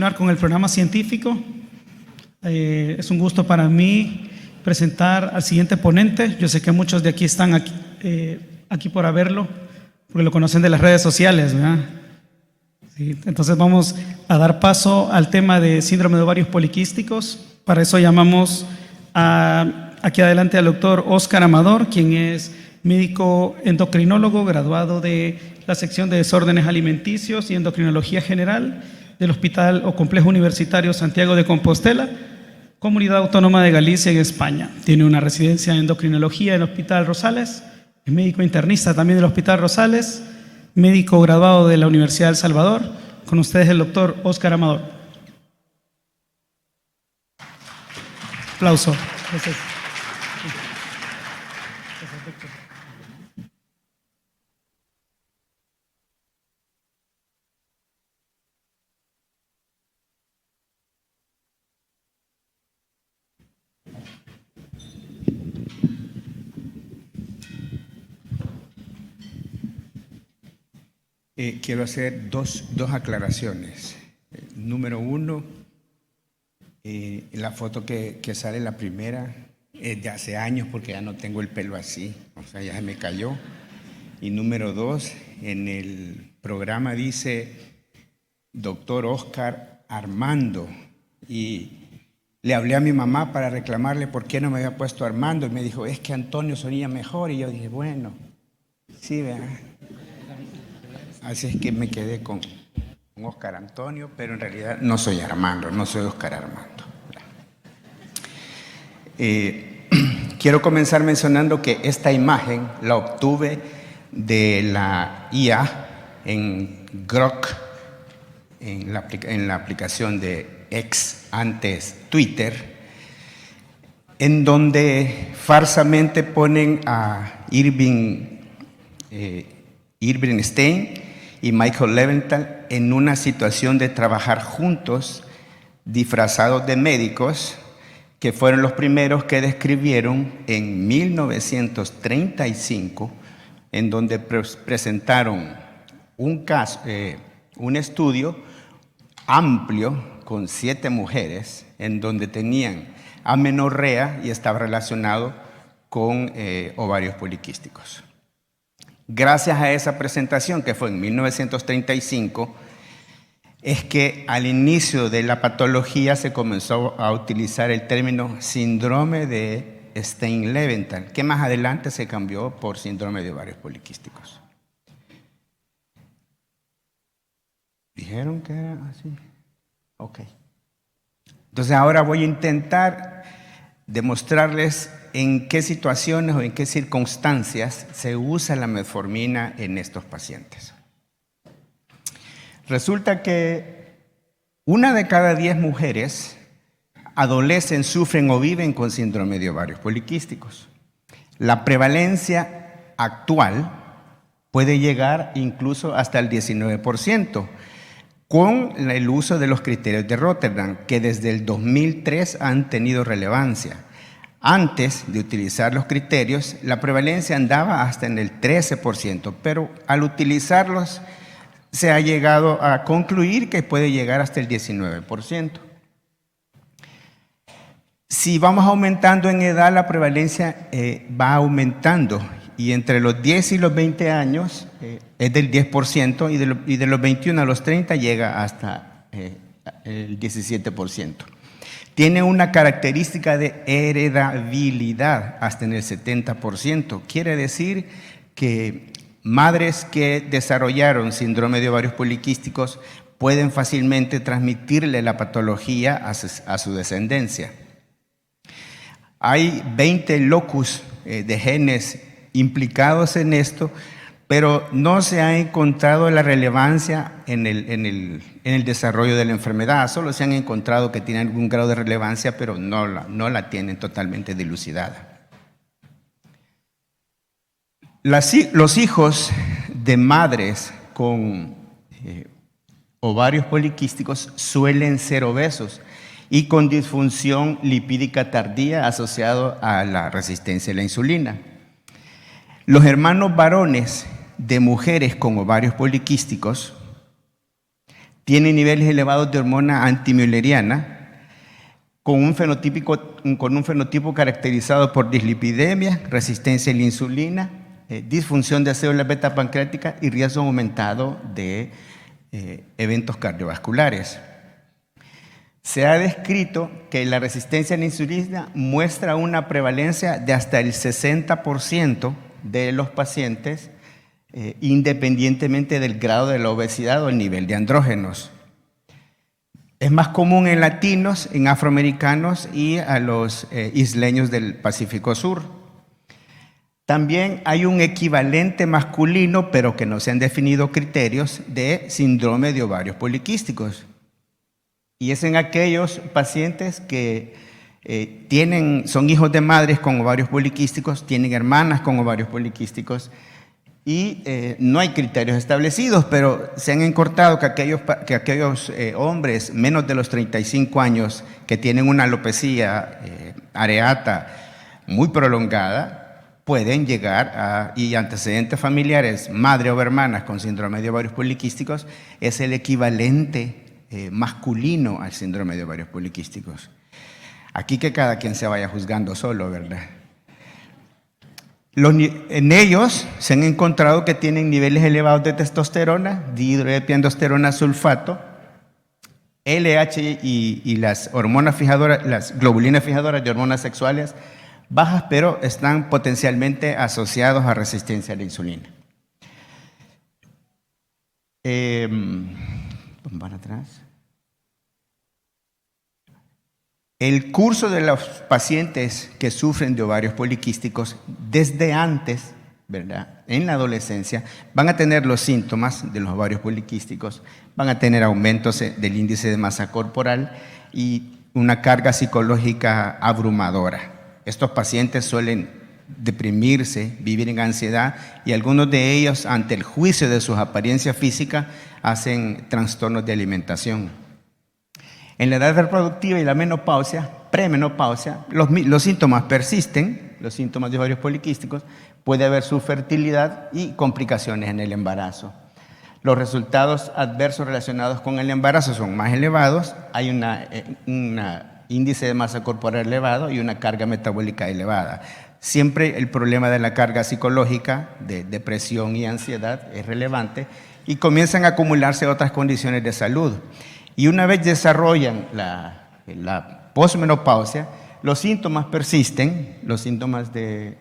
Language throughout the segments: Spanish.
Con el programa científico. Es un gusto para mí presentar al siguiente ponente. Yo sé que muchos de aquí están aquí por haberlo, porque lo conocen de las redes sociales, ¿verdad? Sí, entonces vamos a dar paso al tema de síndrome de ovarios poliquísticos. Para eso llamamos aquí adelante al doctor Óscar Amador, quien es médico endocrinólogo, graduado de la sección de desórdenes alimenticios y endocrinología general del Hospital o Complejo Universitario Santiago de Compostela, Comunidad Autónoma de Galicia en España. Tiene una residencia en endocrinología en el Hospital Rosales, es médico internista también del Hospital Rosales, médico graduado de la Universidad de El Salvador. Con ustedes el doctor Óscar Amador. Aplauso. Gracias. Quiero hacer dos aclaraciones. Número uno, la foto que sale la primera es de hace años porque ya no tengo el pelo así, o sea, ya se me cayó. Y número dos, en el programa dice doctor Óscar Armando y le hablé a mi mamá para reclamarle por qué no me había puesto Armando y me dijo, es que Antonio sonía mejor. Y yo dije, bueno, sí, ¿verdad? Así es que me quedé con Óscar Antonio, pero en realidad no soy Armando, no soy Óscar Armando. Quiero comenzar mencionando que esta imagen la obtuve de la IA en Grok, en la aplicación de X, antes Twitter, en donde farsamente ponen a Irving Stein y Michael Leventhal en una situación de trabajar juntos, disfrazados de médicos, que fueron los primeros que describieron en 1935, en donde presentaron un estudio amplio con 7 mujeres, en donde tenían amenorrea y estaba relacionado con ovarios poliquísticos. Gracias a esa presentación, que fue en 1935, es que al inicio de la patología se comenzó a utilizar el término síndrome de Stein-Leventhal, que más adelante se cambió por síndrome de ovarios poliquísticos. ¿Dijeron que era así? Ok. Entonces ahora voy a intentar demostrarles en qué situaciones o en qué circunstancias se usa la metformina en estos pacientes. Resulta que 1 de cada 10 mujeres adolecen, sufren o viven con síndrome de ovarios poliquísticos. La prevalencia actual puede llegar incluso hasta el 19%, con el uso de los criterios de Rotterdam, que desde el 2003 han tenido relevancia. Antes de utilizar los criterios, la prevalencia andaba hasta en el 13%, pero al utilizarlos se ha llegado a concluir que puede llegar hasta el 19%. Si vamos aumentando en edad, la prevalencia va aumentando, y entre los 10 y los 20 años es del 10%, y de los 21 a los 30 llega hasta el 17%. Tiene una característica de heredabilidad hasta en el 70%. Quiere decir que madres que desarrollaron síndrome de ovarios poliquísticos pueden fácilmente transmitirle la patología a su descendencia. Hay 20 locus de genes implicados en esto, pero no se ha encontrado la relevancia en el desarrollo de la enfermedad. Solo se han encontrado que tienen algún grado de relevancia, pero no la tienen totalmente dilucidada. Los hijos de madres con ovarios poliquísticos suelen ser obesos y con disfunción lipídica tardía asociado a la resistencia a la insulina. Los hermanos varones de mujeres con ovarios poliquísticos tienen niveles elevados de hormona antimülleriana, con un fenotipo caracterizado por dislipidemia, resistencia a la insulina, disfunción de células beta pancreáticas y riesgo aumentado de eventos cardiovasculares. Se ha descrito que la resistencia a la insulina muestra una prevalencia de hasta el 60% de los pacientes, independientemente del grado de la obesidad o el nivel de andrógenos. Es más común en latinos, en afroamericanos y a los isleños del Pacífico Sur. También hay un equivalente masculino, pero que no se han definido criterios, de síndrome de ovarios poliquísticos. Y es en aquellos pacientes que son hijos de madres con ovarios poliquísticos, tienen hermanas con ovarios poliquísticos, y no hay criterios establecidos, pero se han encontrado que aquellos hombres menos de los 35 años que tienen una alopecia areata muy prolongada pueden llegar y antecedentes familiares, madre o hermanas con síndrome de ovarios poliquísticos, es el equivalente masculino al síndrome de ovarios poliquísticos. Aquí que cada quien se vaya juzgando solo, ¿verdad? En ellos se han encontrado que tienen niveles elevados de testosterona, dihidroepiandrosterona sulfato, LH y las hormonas fijadoras, las globulinas fijadoras de hormonas sexuales bajas, pero están potencialmente asociados a resistencia a la insulina. Van atrás. El curso de los pacientes que sufren de ovarios poliquísticos desde antes, ¿verdad?, en la adolescencia, van a tener los síntomas de los ovarios poliquísticos, van a tener aumentos del índice de masa corporal y una carga psicológica abrumadora. Estos pacientes suelen deprimirse, vivir en ansiedad, y algunos de ellos, ante el juicio de sus apariencias físicas, hacen trastornos de alimentación. En la edad reproductiva y la menopausia, premenopausia, los síntomas persisten, los síntomas de ovarios poliquísticos, puede haber subfertilidad y complicaciones en el embarazo. Los resultados adversos relacionados con el embarazo son más elevados, hay un índice de masa corporal elevado y una carga metabólica elevada. Siempre el problema de la carga psicológica, de depresión y ansiedad es relevante, y comienzan a acumularse otras condiciones de salud. Y una vez desarrollan la posmenopausia, los síntomas persisten, los síntomas de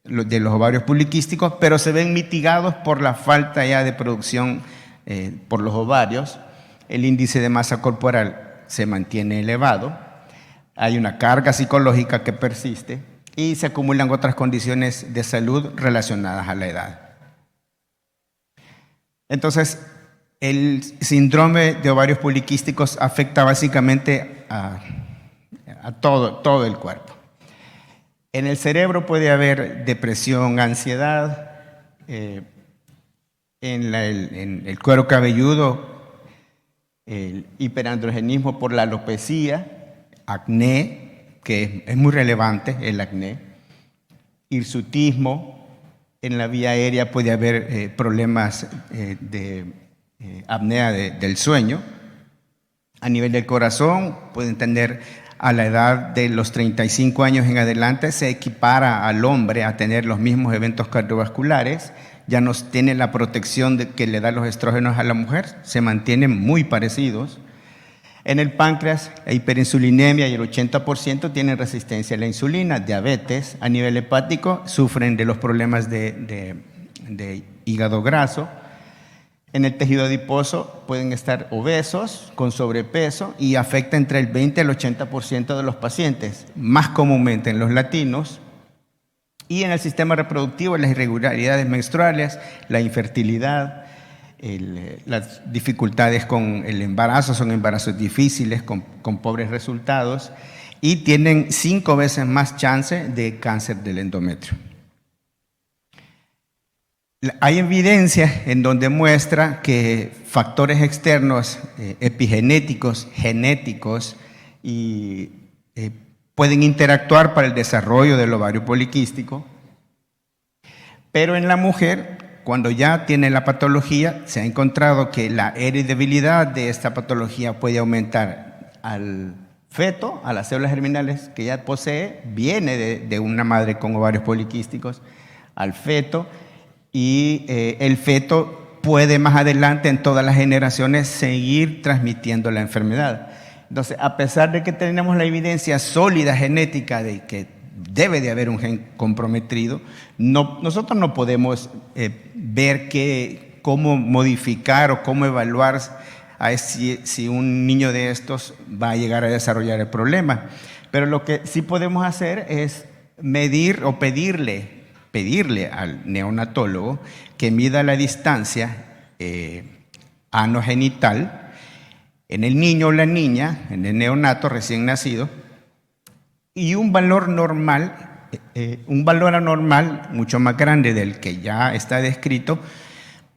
los ovarios poliquísticos, pero se ven mitigados por la falta ya de producción por los ovarios. El índice de masa corporal se mantiene elevado, hay una carga psicológica que persiste y se acumulan otras condiciones de salud relacionadas a la edad. Entonces, el síndrome de ovarios poliquísticos afecta básicamente a todo el cuerpo. En el cerebro puede haber depresión, ansiedad, en el cuero cabelludo, el hiperandrogenismo por la alopecia, acné, que es muy relevante el acné, hirsutismo. En la vía aérea puede haber problemas de apnea del sueño. A nivel del corazón, pueden tener a la edad de los 35 años en adelante, se equipara al hombre a tener los mismos eventos cardiovasculares, ya no tiene la protección que le dan los estrógenos a la mujer, se mantienen muy parecidos. En el páncreas, la hiperinsulinemia y el 80% tienen resistencia a la insulina, diabetes. A nivel hepático, sufren de los problemas de hígado graso. En el tejido adiposo pueden estar obesos, con sobrepeso, y afecta entre el 20 al 80% de los pacientes, más comúnmente en los latinos. Y en el sistema reproductivo, las irregularidades menstruales, la infertilidad, las dificultades con el embarazo, son embarazos difíciles, con pobres resultados, y tienen 5 veces más chance de cáncer del endometrio. Hay evidencia en donde muestra que factores externos, epigenéticos, genéticos, pueden interactuar para el desarrollo del ovario poliquístico, pero en la mujer cuando ya tiene la patología, se ha encontrado que la heredabilidad de esta patología puede aumentar al feto, a las células germinales que ya posee, viene de una madre con ovarios poliquísticos, al feto, y el feto puede más adelante en todas las generaciones seguir transmitiendo la enfermedad. Entonces, a pesar de que tenemos la evidencia sólida genética de que debe de haber un gen comprometido, nosotros no podemos ver cómo modificar o cómo evaluar si un niño de estos va a llegar a desarrollar el problema. Pero lo que sí podemos hacer es medir o pedirle al neonatólogo que mida la distancia anogenital en el niño o la niña, en el neonato recién nacido, y un valor anormal mucho más grande del que ya está descrito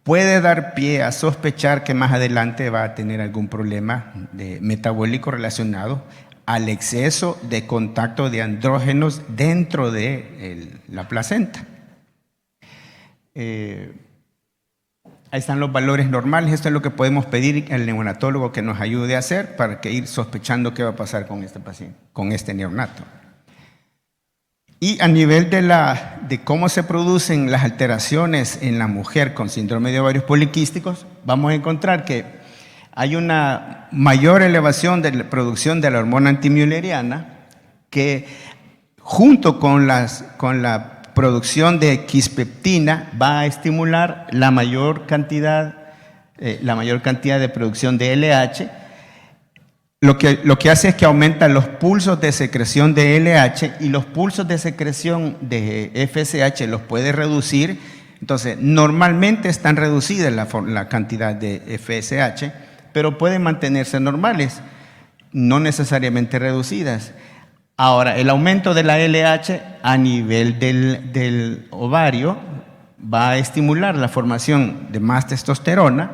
puede dar pie a sospechar que más adelante va a tener algún problema metabólico relacionado al exceso de contacto de andrógenos dentro de la placenta. Ahí están los valores normales. Esto es lo que podemos pedir al neonatólogo que nos ayude a hacer para que ir sospechando qué va a pasar con este paciente, con este neonato. Y a nivel de cómo se producen las alteraciones en la mujer con síndrome de ovarios poliquísticos, vamos a encontrar que hay una mayor elevación de la producción de la hormona antimülleriana que junto con la producción de quispeptina va a estimular la mayor cantidad de producción de LH. Lo que hace es que aumenta los pulsos de secreción de LH y los pulsos de secreción de FSH los puede reducir. Entonces, normalmente están reducidas la cantidad de FSH, pero pueden mantenerse normales, no necesariamente reducidas. Ahora, el aumento de la LH a nivel del ovario va a estimular la formación de más testosterona,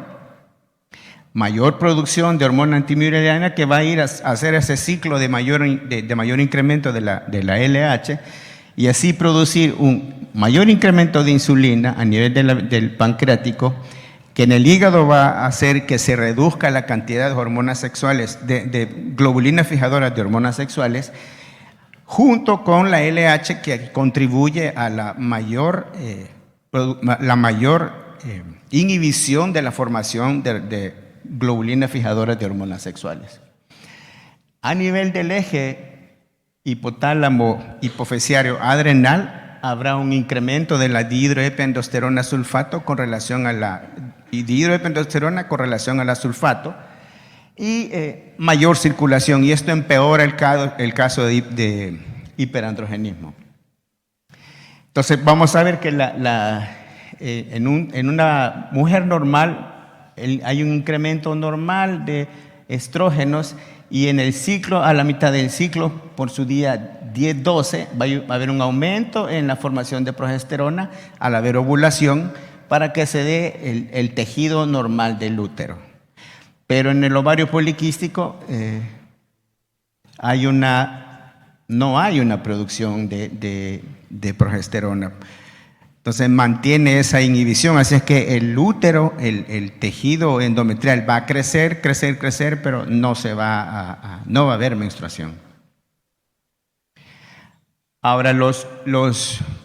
mayor producción de hormona antimülleriana que va a ir a hacer ese ciclo de mayor incremento de la LH y así producir un mayor incremento de insulina a nivel del pancreático, que en el hígado va a hacer que se reduzca la cantidad de hormonas sexuales, de globulinas fijadoras de hormonas sexuales, junto con la LH que contribuye a la mayor inhibición de la formación de globulinas fijadoras de hormonas sexuales. A nivel del eje hipotálamo hipofisiario adrenal habrá un incremento de la dihidroepiandrosterona sulfato con relación a la dihidroepiandrosterona con relación a la sulfato y mayor circulación, y esto empeora el caso de hiperandrogenismo. Entonces vamos a ver que en una mujer normal hay un incremento normal de estrógenos y en el ciclo, a la mitad del ciclo, por su día 10-12, va a haber un aumento en la formación de progesterona al haber ovulación para que se dé el tejido normal del útero. Pero en el ovario poliquístico no hay una producción de progesterona. Entonces mantiene esa inhibición, así es que el útero, el tejido endometrial va a crecer, pero no va a haber menstruación. Ahora,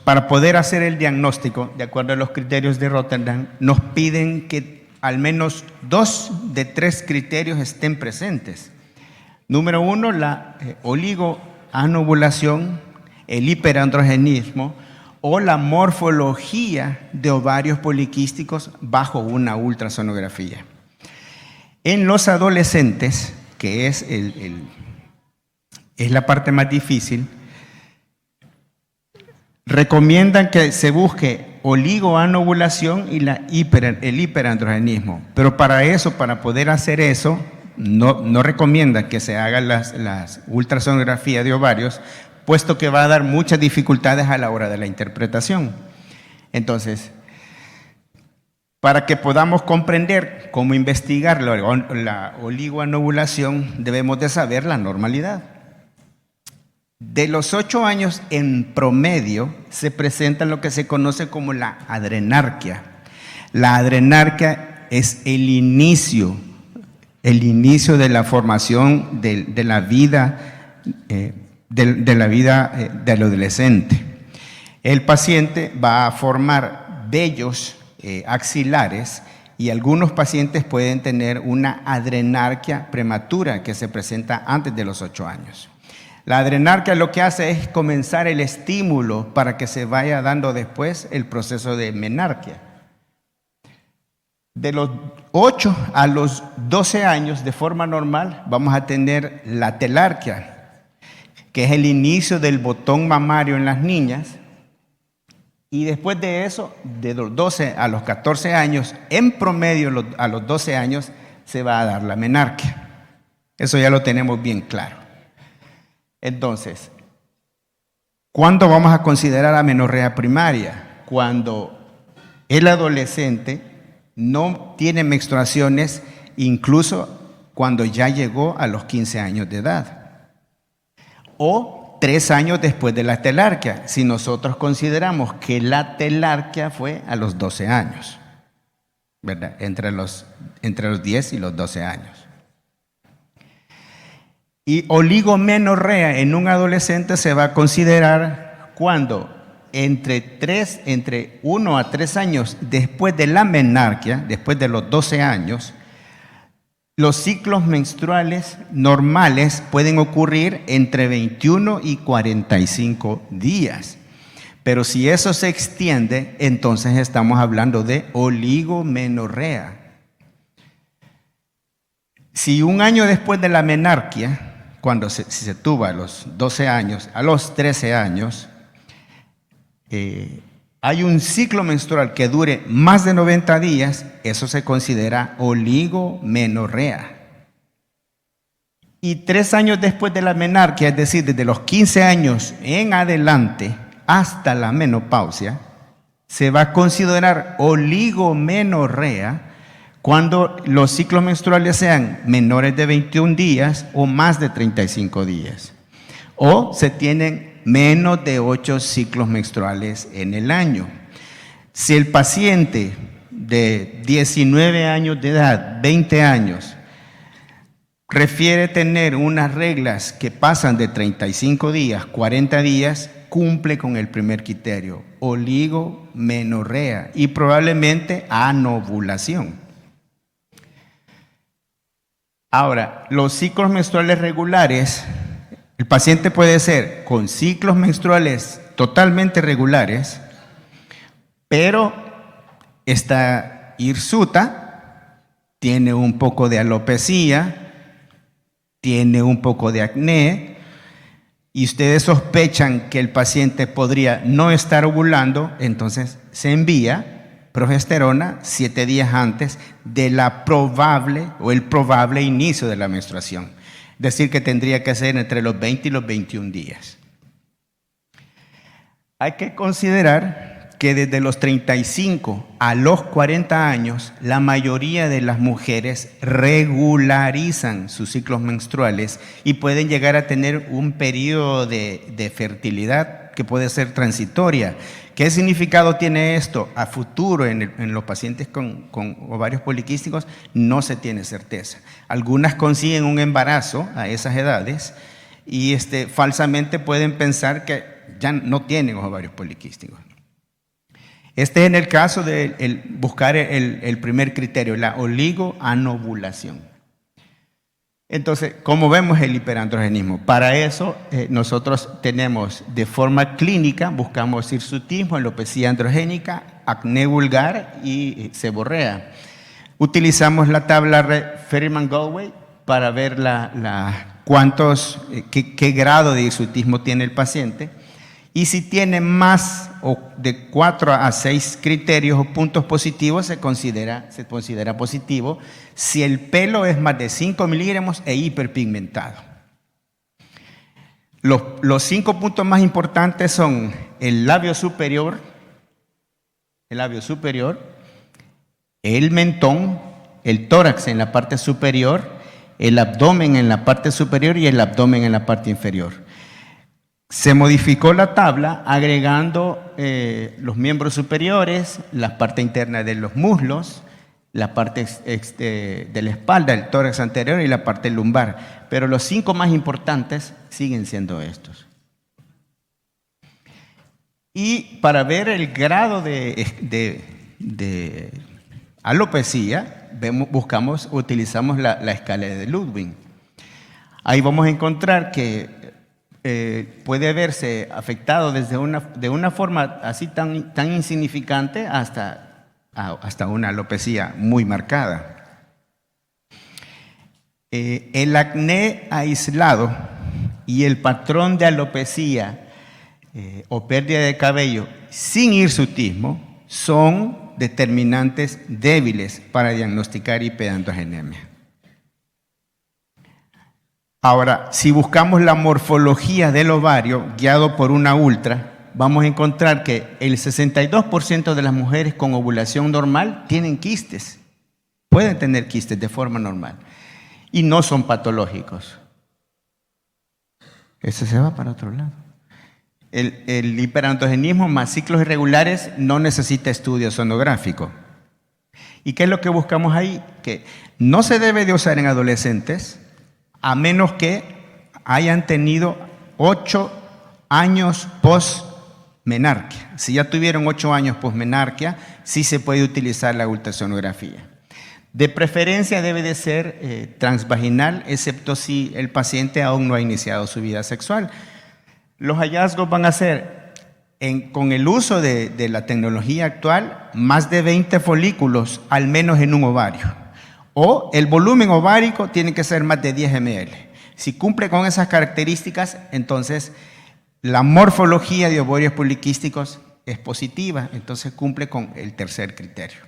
para poder hacer el diagnóstico, de acuerdo a los criterios de Rotterdam, nos piden que al menos 2 de 3 criterios estén presentes. Número 1, la oligoanovulación, el hiperandrogenismo o la morfología de ovarios poliquísticos bajo una ultrasonografía. En los adolescentes, que es la parte más difícil, recomiendan que se busque oligoanovulación y el hiperandrogenismo. Pero para poder hacer eso, no recomiendan que se hagan las ultrasonografías de ovarios, puesto que va a dar muchas dificultades a la hora de la interpretación. Entonces, para que podamos comprender cómo investigar la oligoanovulación, debemos de saber la normalidad. De los 8 años en promedio se presenta lo que se conoce como la adrenarquia. La adrenarquia es el inicio de la formación de la vida del adolescente. El paciente va a formar vellos axilares y algunos pacientes pueden tener una adrenarquia prematura que se presenta antes de los 8 años. La adrenarquia lo que hace es comenzar el estímulo para que se vaya dando después el proceso de menarquia. De los 8 a los 12 años, de forma normal, vamos a tener la telarquia, que es el inicio del botón mamario en las niñas. Y después de eso, de los 12 a los 14 años, en promedio a los 12 años, se va a dar la menarquia. Eso ya lo tenemos bien claro. Entonces, ¿cuándo vamos a considerar la menorrea primaria? Cuando el adolescente no tiene menstruaciones, incluso cuando ya llegó a los 15 años de edad. O 3 años después de la telarquia, si nosotros consideramos que la telarquia fue a los 12 años, ¿verdad? Entre los 10 y los 12 años. Y oligomenorrea en un adolescente se va a considerar cuando entre 1 a 3 años después de la menarquia, después de los 12 años, los ciclos menstruales normales pueden ocurrir entre 21 y 45 días. Pero si eso se extiende, entonces estamos hablando de oligomenorrea. Si un año después de la menarquia, si se tuvo a los 12 años, a los 13 años, hay un ciclo menstrual que dure más de 90 días, eso se considera oligomenorrea. Y 3 años después de la menarquia, es decir, desde los 15 años en adelante hasta la menopausia, se va a considerar oligomenorrea cuando los ciclos menstruales sean menores de 21 días o más de 35 días. O se tienen menos de 8 ciclos menstruales en el año. Si el paciente de 19 años de edad, 20 años, refiere tener unas reglas que pasan de 35 días, 40 días, cumple con el primer criterio, oligomenorrea y probablemente anovulación. Ahora, los ciclos menstruales regulares, el paciente puede ser con ciclos menstruales totalmente regulares, pero está hirsuta, tiene un poco de alopecia, tiene un poco de acné, y ustedes sospechan que el paciente podría no estar ovulando, entonces se envía progesterona 7 días antes de la probable o el probable inicio de la menstruación. Es decir, que tendría que ser entre los 20 y los 21 días. Hay que considerar que desde los 35 a los 40 años, la mayoría de las mujeres regularizan sus ciclos menstruales y pueden llegar a tener un periodo de fertilidad que puede ser transitoria. ¿Qué significado tiene esto? A futuro en los pacientes con ovarios poliquísticos no se tiene certeza. Algunas consiguen un embarazo a esas edades y falsamente pueden pensar que ya no tienen ovarios poliquísticos. Este es en el caso de buscar el primer criterio, la oligoanovulación. Entonces, ¿cómo vemos el hiperandrogenismo? Para eso nosotros tenemos de forma clínica, buscamos hirsutismo, alopecia androgénica, acné vulgar y seborrea. Utilizamos la tabla Ferriman-Galway para ver qué grado de hirsutismo tiene el paciente. Y si tiene más de 4 a 6 criterios o puntos positivos, se considera positivo si el pelo es más de 5 miligramos e hiperpigmentado. Los 5 puntos más importantes son el labio superior, el mentón, el tórax en la parte superior, el abdomen en la parte superior y el abdomen en la parte inferior. Se modificó la tabla agregando los miembros superiores, la parte interna de los muslos, la parte de la espalda, el tórax anterior y la parte lumbar. Pero los 5 más importantes siguen siendo estos. Y para ver el grado de alopecia, utilizamos la escala de Ludwig. Ahí vamos a encontrar que puede verse afectado de una forma así tan insignificante hasta una alopecia muy marcada. El acné aislado y el patrón de alopecia o pérdida de cabello sin hirsutismo son determinantes débiles para diagnosticar hiperandrogenemia. Ahora, si buscamos la morfología del ovario guiado por una ultra, vamos a encontrar que el 62% de las mujeres con ovulación normal tienen quistes. Pueden tener quistes de forma normal y no son patológicos. Ese se va para otro lado. El hiperandrogenismo más ciclos irregulares no necesita estudio sonográfico. ¿Y qué es lo que buscamos ahí? Que no se debe de usar en adolescentes a menos que hayan tenido 8 años post-menarquia. Si ya tuvieron 8 años post-menarquia, sí se puede utilizar la ultrasonografía. De preferencia debe de ser transvaginal, excepto si el paciente aún no ha iniciado su vida sexual. Los hallazgos van a ser, con el uso de la tecnología actual, más de 20 folículos, al menos en un ovario. O el volumen ovárico tiene que ser más de 10 ml. Si cumple con esas características, entonces la morfología de ovarios poliquísticos es positiva, entonces cumple con el tercer criterio.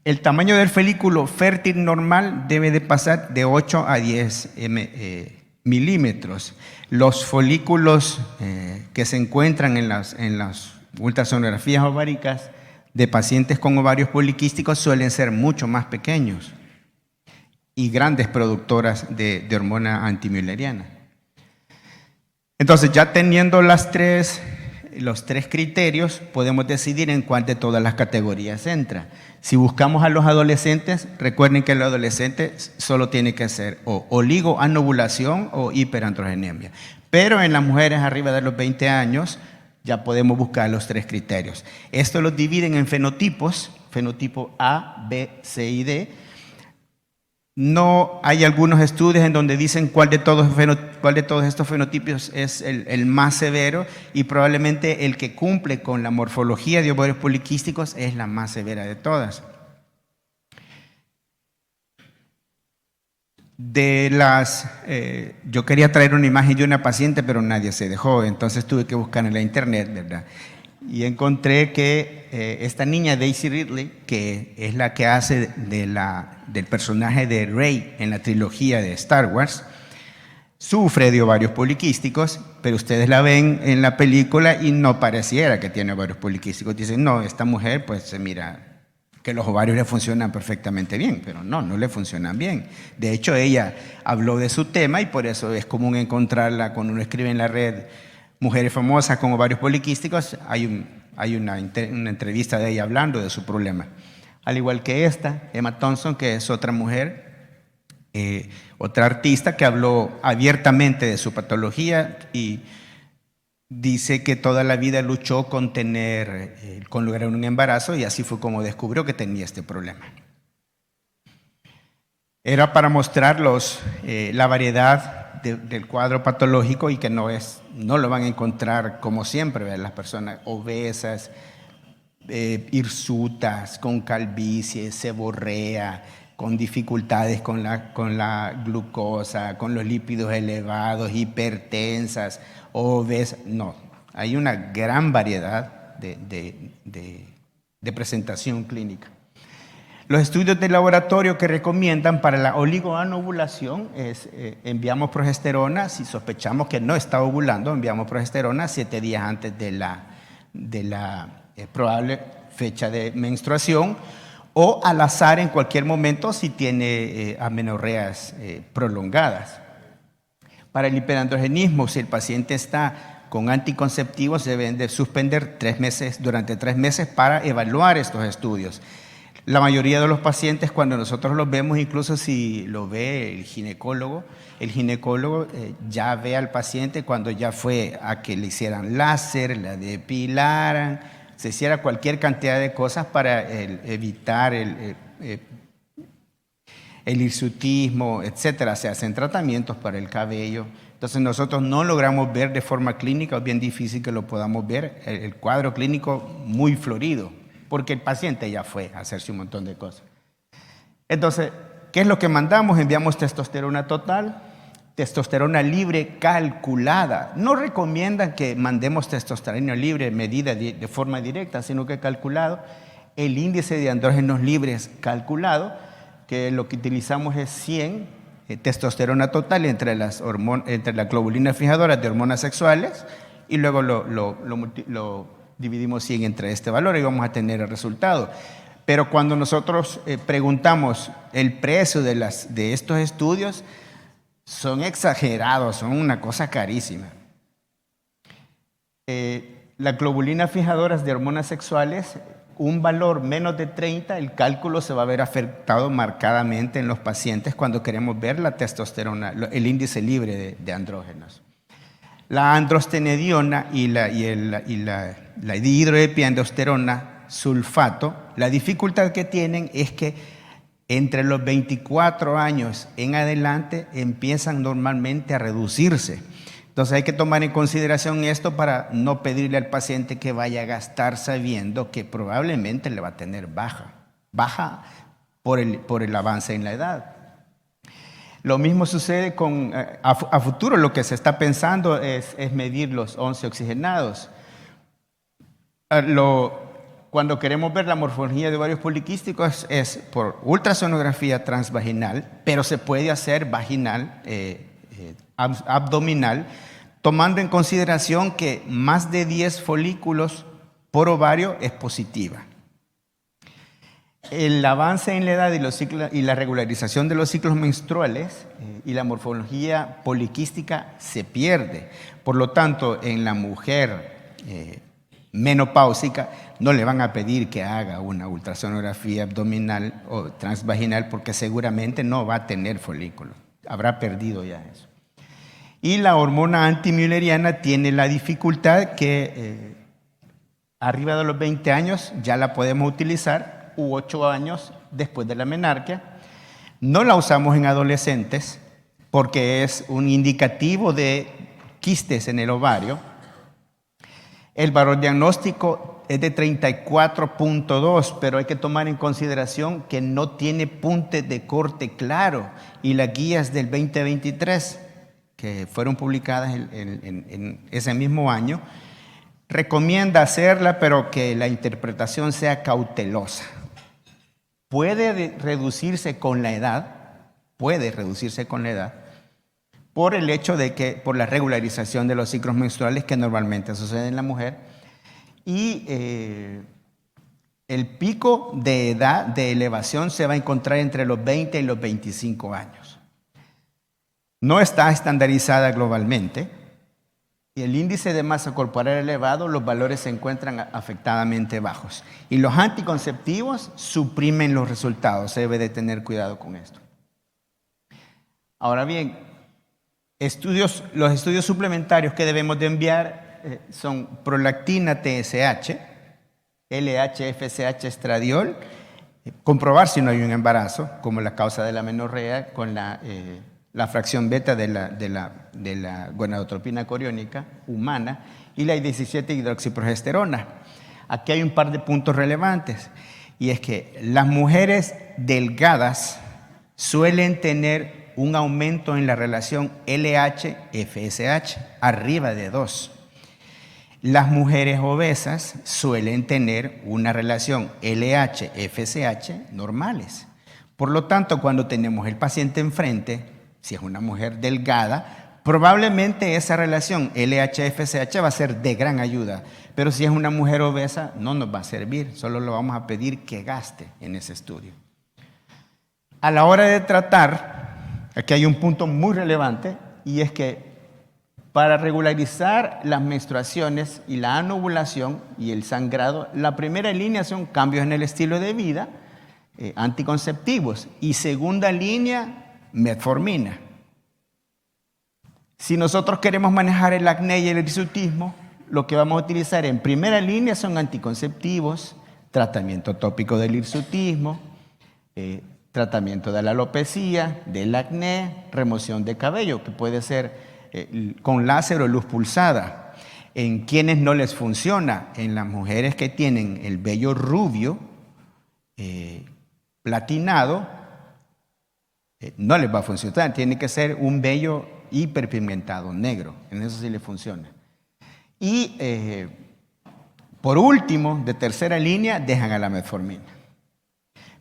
El tamaño del folículo fértil normal debe de pasar de 8 a 10 milímetros. Los folículos que se encuentran en las ultrasonografías ováricas de pacientes con ovarios poliquísticos suelen ser mucho más pequeños y grandes productoras de hormona antimülleriana. Entonces, ya teniendo los tres criterios, podemos decidir en cuál de todas las categorías entra. Si buscamos a los adolescentes, recuerden que el adolescente solo tiene que ser o oligoanovulación o hiperandrogenemia. Pero en las mujeres arriba de los 20 años, ya podemos buscar los 3 criterios. Esto los dividen en fenotipos, fenotipo A, B, C y D. No hay algunos estudios en donde dicen cuál de todos estos fenotipos es el más severo, y probablemente el que cumple con la morfología de ovarios poliquísticos es la más severa de todas. Yo quería traer una imagen de una paciente, pero nadie se dejó, entonces tuve que buscar en la internet, ¿verdad? Y encontré que esta niña, Daisy Ridley, que es la que hace del personaje de Rey en la trilogía de Star Wars, sufre de ovarios poliquísticos, pero ustedes la ven en la película y no pareciera que tiene ovarios poliquísticos. Dicen, no, esta mujer pues se mira que los ovarios le funcionan perfectamente bien, pero no le funcionan bien. De hecho, ella habló de su tema y por eso es común encontrarla cuando uno escribe en la red mujeres famosas con ovarios poliquísticos, hay una entrevista de ella hablando de su problema. Al igual que esta, Emma Thompson, que es otra mujer, otra artista que habló abiertamente de su patología y dice que toda la vida luchó con lograr un embarazo, y así fue como descubrió que tenía este problema. Era para mostrar la variedad del cuadro patológico y que no lo van a encontrar como siempre, ¿verdad? Las personas obesas, hirsutas, con calvicie, seborrea, con dificultades con la glucosa, con los lípidos elevados, hipertensas, obesas. No, hay una gran variedad de presentación clínica. Los estudios de laboratorio que recomiendan para la oligoanovulación es enviamos progesterona. Si sospechamos que no está ovulando, enviamos progesterona 7 días antes de la probable fecha de menstruación, o al azar en cualquier momento si tiene amenorreas prolongadas. Para el hiperandrogenismo, si el paciente está con anticonceptivos, se deben de suspender durante 3 meses para evaluar estos estudios. La mayoría de los pacientes, cuando nosotros los vemos, incluso si lo ve el ginecólogo ya ve al paciente cuando ya fue a que le hicieran láser, la depilaran, se hiciera cualquier cantidad de cosas para evitar el hirsutismo, etcétera. Se hacen tratamientos para el cabello. Entonces nosotros no logramos ver de forma clínica, es bien difícil que lo podamos ver, el cuadro clínico muy florido, porque el paciente ya fue a hacerse un montón de cosas. Entonces, ¿qué es lo que mandamos? Enviamos testosterona total, testosterona libre calculada. No recomiendan que mandemos testosterona libre medida de forma directa, sino que calculado. El índice de andrógenos libres calculado, que lo que utilizamos es 100 testosterona total entre las globulinas fijadoras de hormonas sexuales, y luego lo dividimos 100 entre este valor y vamos a tener el resultado. Pero cuando nosotros preguntamos el precio de estos estudios, son exagerados, son una cosa carísima. Las globulinas fijadoras de hormonas sexuales, un valor menos de 30, el cálculo se va a ver afectado marcadamente en los pacientes cuando queremos ver la testosterona, el índice libre de andrógenos. La androstenediona y la dihidroepiandrosterona sulfato, la dificultad que tienen es que entre los 24 años en adelante empiezan normalmente a reducirse. Entonces hay que tomar en consideración esto para no pedirle al paciente que vaya a gastar sabiendo que probablemente le va a tener baja por el avance en la edad. Lo mismo sucede a futuro. Lo que se está pensando es medir los 11 oxigenados. Cuando queremos ver la morfología de ovarios poliquísticos es por ultrasonografía transvaginal, pero se puede hacer vaginal, abdominal, tomando en consideración que más de 10 folículos por ovario es positiva. El avance en la edad y la regularización de los ciclos menstruales y la morfología poliquística se pierde. Por lo tanto, en la mujer menopáusica no le van a pedir que haga una ultrasonografía abdominal o transvaginal porque seguramente no va a tener folículos. Habrá perdido ya eso. Y la hormona antimülleriana tiene la dificultad que arriba de los 20 años ya la podemos utilizar, u 8 años después de la menarquia. No la usamos en adolescentes porque es un indicativo de quistes en el ovario. El valor diagnóstico es de 34.2, pero hay que tomar en consideración que no tiene punte de corte claro, y las guías del 2023, que fueron publicadas en ese mismo año, recomienda hacerla, pero que la interpretación sea cautelosa. Puede reducirse con la edad, por el hecho de que, por la regularización de los ciclos menstruales que normalmente sucede en la mujer, y el pico de edad de elevación se va a encontrar entre los 20 y los 25 años. No está estandarizada globalmente, y el índice de masa corporal elevado, los valores se encuentran afectadamente bajos. Y los anticonceptivos suprimen los resultados. Se debe de tener cuidado con esto. Ahora bien, los estudios suplementarios que debemos de enviar son prolactina TSH, LH, FSH, estradiol, comprobar si no hay un embarazo, como la causa de la menorrea, con la fracción beta de la gonadotropina coriónica humana y la 17-hidroxiprogesterona. Aquí hay un par de puntos relevantes, y es que las mujeres delgadas suelen tener un aumento en la relación LH-FSH arriba de 2. Las mujeres obesas suelen tener una relación LH-FSH normales. Por lo tanto, cuando tenemos el paciente enfrente, si es una mujer delgada, probablemente esa relación LH-FSH va a ser de gran ayuda. Pero si es una mujer obesa, no nos va a servir. Solo le vamos a pedir que gaste en ese estudio. A la hora de tratar, aquí hay un punto muy relevante, y es que Para regularizar las menstruaciones y la anovulación y el sangrado, la primera línea son cambios en el estilo de vida, anticonceptivos, y segunda línea, metformina. Si nosotros queremos manejar el acné y el hirsutismo, lo que vamos a utilizar en primera línea son anticonceptivos, tratamiento tópico del hirsutismo, tratamiento de la alopecia, del acné, remoción de cabello, que puede ser con láser o luz pulsada. En quienes no les funciona, en las mujeres que tienen el vello rubio, platinado, no les va a funcionar. Tiene que ser un vello hiperpigmentado, negro. En eso sí le funciona. Y por último, de tercera línea, dejan a la metformina.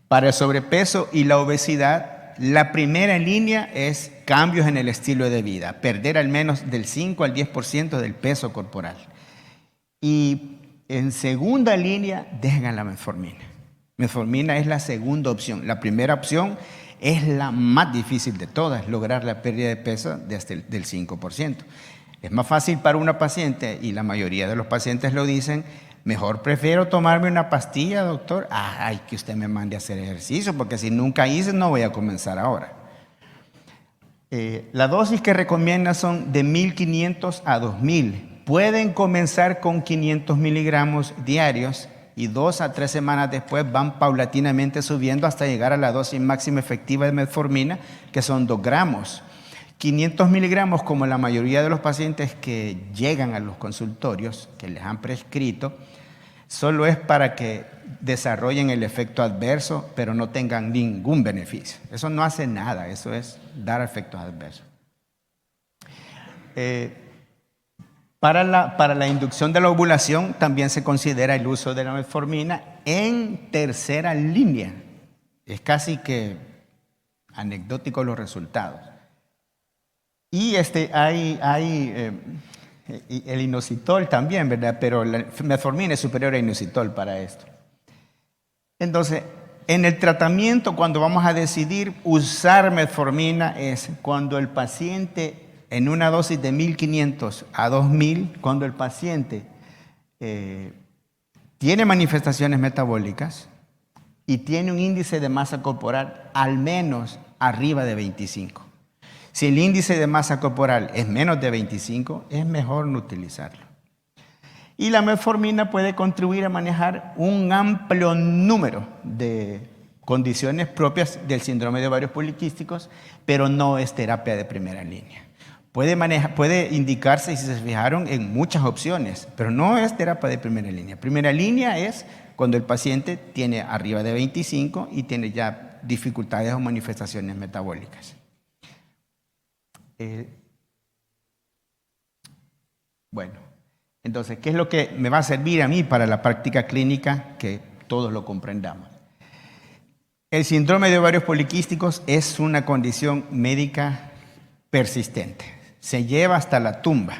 Para el sobrepeso y la obesidad, la primera línea es cambios en el estilo de vida, perder al menos del 5 al 10% del peso corporal. Y en segunda línea, dejan a la metformina. Metformina es la segunda opción. La primera opción es la más difícil de todas, lograr la pérdida de peso del 5%. Es más fácil para una paciente, y la mayoría de los pacientes lo dicen, mejor prefiero tomarme una pastilla, doctor. Ay, que usted me mande a hacer ejercicio, porque si nunca hice, no voy a comenzar ahora. La dosis que recomienda son de 1.500 a 2.000. Pueden comenzar con 500 miligramos diarios y 2 a 3 semanas después van paulatinamente subiendo hasta llegar a la dosis máxima efectiva de metformina, que son 2 gramos. 500 miligramos, como la mayoría de los pacientes que llegan a los consultorios, que les han prescrito, solo es para que desarrollen el efecto adverso, pero no tengan ningún beneficio. Eso no hace nada, eso es dar efectos adversos. Para la inducción de la ovulación también se considera el uso de la metformina en tercera línea. Es casi que anecdótico los resultados. Y hay el inositol también, ¿verdad? Pero la metformina es superior a inositol para esto. Entonces, en el tratamiento, cuando vamos a decidir usar metformina, es cuando el paciente, en una dosis de 1.500 a 2.000, cuando el paciente tiene manifestaciones metabólicas y tiene un índice de masa corporal al menos arriba de 25. Si el índice de masa corporal es menos de 25, es mejor no utilizarlo. Y la metformina puede contribuir a manejar un amplio número de condiciones propias del síndrome de ovarios poliquísticos, pero no es terapia de primera línea. Puede indicarse, si se fijaron, en muchas opciones, pero no es terapia de primera línea. Primera línea es cuando el paciente tiene arriba de 25 y tiene ya dificultades o manifestaciones metabólicas. Bueno, entonces, ¿qué es lo que me va a servir a mí para la práctica clínica? Que todos lo comprendamos. El síndrome de ovarios poliquísticos es una condición médica persistente. Se lleva hasta la tumba.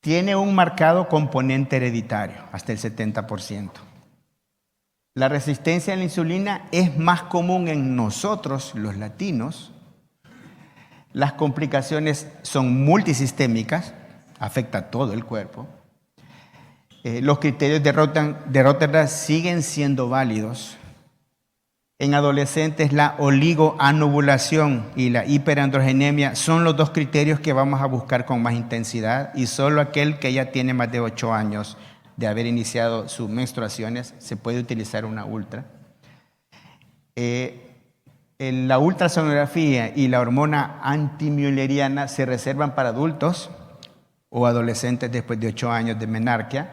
Tiene un marcado componente hereditario, hasta el 70%. La resistencia a la insulina es más común en nosotros, los latinos. Las complicaciones son multisistémicas, afecta a todo el cuerpo. Los criterios de Rotterdam siguen siendo válidos. En adolescentes, la oligoanovulación y la hiperandrogenemia son los 2 criterios que vamos a buscar con más intensidad, y solo aquel que ya tiene más de 8 años de haber iniciado sus menstruaciones se puede utilizar una ultra. La ultrasonografía y la hormona antimülleriana se reservan para adultos o adolescentes después de 8 años de menarquia.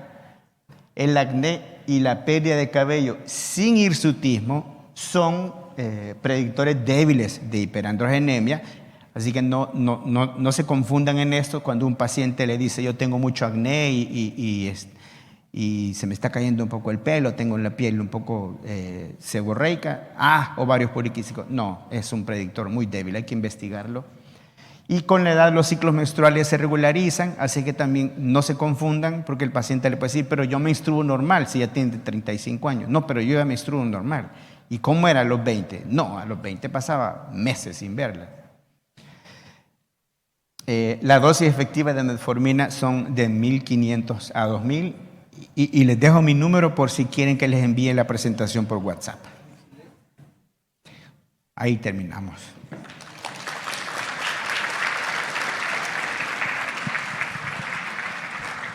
El acné y la pérdida de cabello sin hirsutismo son predictores débiles de hiperandrogenemia, así que no se confundan en esto cuando un paciente le dice yo tengo mucho acné y se me está cayendo un poco el pelo, tengo la piel un poco seborreica, ovarios poliquísticos. No, es un predictor muy débil, hay que investigarlo. Y con la edad los ciclos menstruales se regularizan, así que también no se confundan, porque el paciente le puede decir, pero yo menstruo normal si ya tiene 35 años. No, pero yo ya menstruo normal. ¿Y cómo era a los 20? No, a los 20 pasaba meses sin verla. La dosis efectiva de metformina son de 1.500 a 2.000 y les dejo mi número por si quieren que les envíe la presentación por WhatsApp. Ahí terminamos.